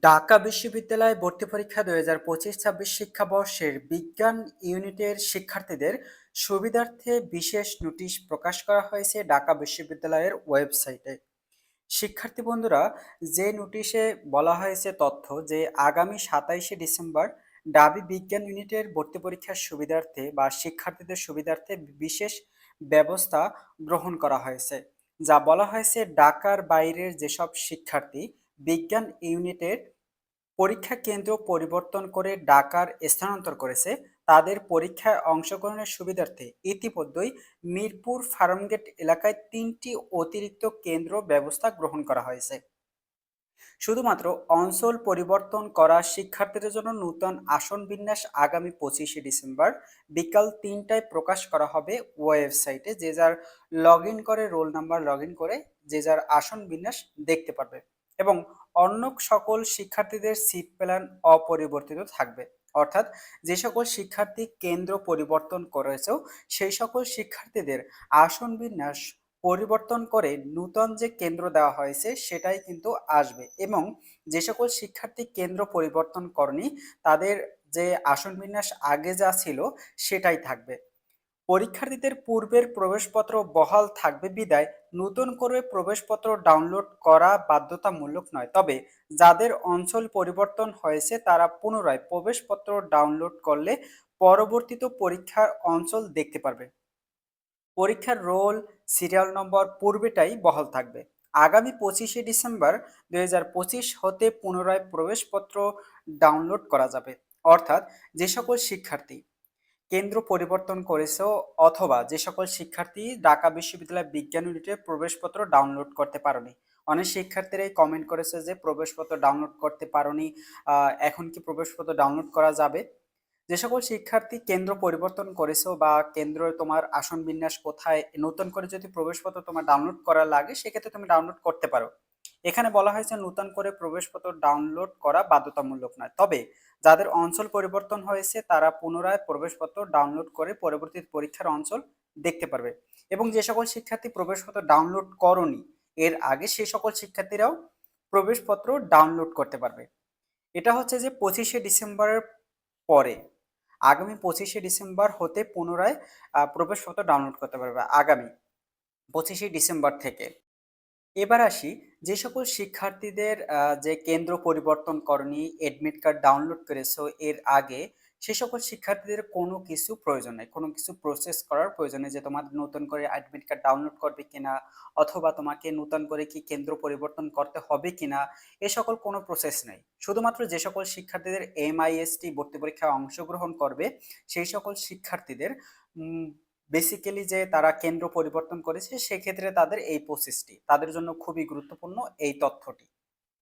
ঢাকা বিশ্ববিদ্যালয় ভর্তি পরীক্ষা ২০২৫-২৬ শিক্ষাবর্ষের বিজ্ঞান ইউনিটের শিক্ষার্থীদের সুবিধার্থে বিশেষ নোটিশ প্রকাশ করা হয়েছে ঢাকা বিশ্ববিদ্যালয়ের ওয়েবসাইটে। শিক্ষার্থী বন্ধুরা, যে নোটিশে বলা হয়েছে তথ্য যে আগামী ২৭শে ডিসেম্বর ঢাবি বিজ্ঞান ইউনিটের ভর্তি পরীক্ষার সুবিধার্থে বা শিক্ষার্থীদের সুবিধার্থে বিশেষ ব্যবস্থা গ্রহণ করা হয়েছে। যা বলা হয়েছে ঢাকার বাইরের যেসব শিক্ষার্থী বিজ্ঞান ইউনিটের পরীক্ষা কেন্দ্র পরিবর্তন করে ঢাকার স্থানান্তর করেছে, তাদের পরীক্ষায় অংশগ্রহণের সুবিধার্থে ইতিমধ্যেই মিরপুর ফার্মগেট এলাকায় ৩টি অতিরিক্ত কেন্দ্র ব্যবস্থা গ্রহণ করা হয়েছে। শুধুমাত্র অঞ্চল পরিবর্তন করা শিক্ষার্থীদের জন্য নূতন আসন বিন্যাস আগামী ২৫শে ডিসেম্বর বিকাল ৩টায় প্রকাশ করা হবে ওয়েবসাইটে। যে যার লগ ইন করে রোল নাম্বার লগ ইন করে যে যার আসন বিন্যাস দেখতে পারবে এবং অন্য সকল শিক্ষার্থীদের সিট প্ল্যান অপরিবর্তিত থাকবে। অর্থাৎ যে সকল শিক্ষার্থী কেন্দ্র পরিবর্তন করেছে সেই সকল শিক্ষার্থীদের আসন বিন্যাস পরিবর্তন করে নূতন যে কেন্দ্র দেওয়া হয়েছে সেটাই কিন্তু আসবে এবং যে সকল শিক্ষার্থী কেন্দ্র পরিবর্তন করেনি তাদের যে আসন বিন্যাস আগে যা ছিল সেটাই থাকবে। পরীক্ষার্থীদের পূর্বের প্রবেশপত্র বহাল থাকবে বিদায় নতুন করে প্রবেশপত্র ডাউনলোড করা বাধ্যতামূলক নয়, তবে যাদের অঞ্চল পরিবর্তন হয়েছে তারা পুনরায় প্রবেশপত্র ডাউনলোড করলে পরবর্তীতে পরীক্ষার অঞ্চল দেখতে পারবে। পরীক্ষার রোল সিরিয়াল নম্বর পূর্বেটাই বহাল থাকবে। আগামী ২৫শে ডিসেম্বর ২০২৫ হতে পুনরায় প্রবেশপত্র ডাউনলোড করা যাবে। অর্থাৎ যে সকল শিক্ষার্থী কেন্দ্র পরিবর্তন করেছে অথবা যে সকল শিক্ষার্থী ঢাকা বিশ্ববিদ্যালয় বিজ্ঞান ইউনিটে প্রবেশপত্র ডাউনলোড করতে পারোনি। অনেক শিক্ষার্থীরাই কমেন্ট করেছে যে প্রবেশপত্র ডাউনলোড করতে পারোনি, এখন কি প্রবেশপত্র ডাউনলোড করা যাবে? যে সকল শিক্ষার্থী কেন্দ্র পরিবর্তন করেছো বা কেন্দ্র তোমার আসন বিন্যাস কোথায় নতুন করে যদি প্রবেশপত্র তোমার ডাউনলোড করা লাগে সেক্ষেত্রে তুমি ডাউনলোড করতে পারো। এখানে বলা হয়েছে নতুন করে প্রবেশপত্র ডাউনলোড করা বাধ্যতামূলক নয়, তবে যাদের অঞ্চল পরিবর্তন হয়েছে তারা পুনরায় প্রবেশপত্র ডাউনলোড করে পরবর্তী পরীক্ষার অঞ্চল দেখতে পারবে এবং যে সকল শিক্ষার্থী প্রবেশপত্র ডাউনলোড করনি এর আগে সেই সকল শিক্ষার্থীরাও প্রবেশপত্র ডাউনলোড করতে পারবে। এটা হচ্ছে যে ২৫শে ডিসেম্বরের পরে আগামী ২৫শে ডিসেম্বর হতে পুনরায় প্রবেশপত্র ডাউনলোড করতে পারবে আগামী ২৫শে ডিসেম্বর থেকে। এবার আসি যে সকল শিক্ষার্থীদের যে কেন্দ্র পরিবর্তন করনি এডমিট কার্ড ডাউনলোড করেছো এর আগে, সে সকল শিক্ষার্থীদের কোনো কিছু প্রয়োজন নেই, কোনো কিছু প্রসেস করার প্রয়োজন নেই যে তোমাদের নতুন করে অ্যাডমিট কার্ড ডাউনলোড করবে কিনা অথবা তোমাকে নতুন করে কি কেন্দ্র পরিবর্তন করতে হবে কিনা, এ সকল কোনো প্রসেস নেই। শুধুমাত্র যে সকল শিক্ষার্থীদের এমআইএসটি ভর্তি পরীক্ষায় অংশগ্রহণ করবে সেই সকল শিক্ষার্থীদের বেসিক্যালি যে তারা কেন্দ্র পরিবর্তন করেছে সেক্ষেত্রে তাদের এই প্রসেসটি তাদের জন্য খুবই গুরুত্বপূর্ণ এই তথ্যটি।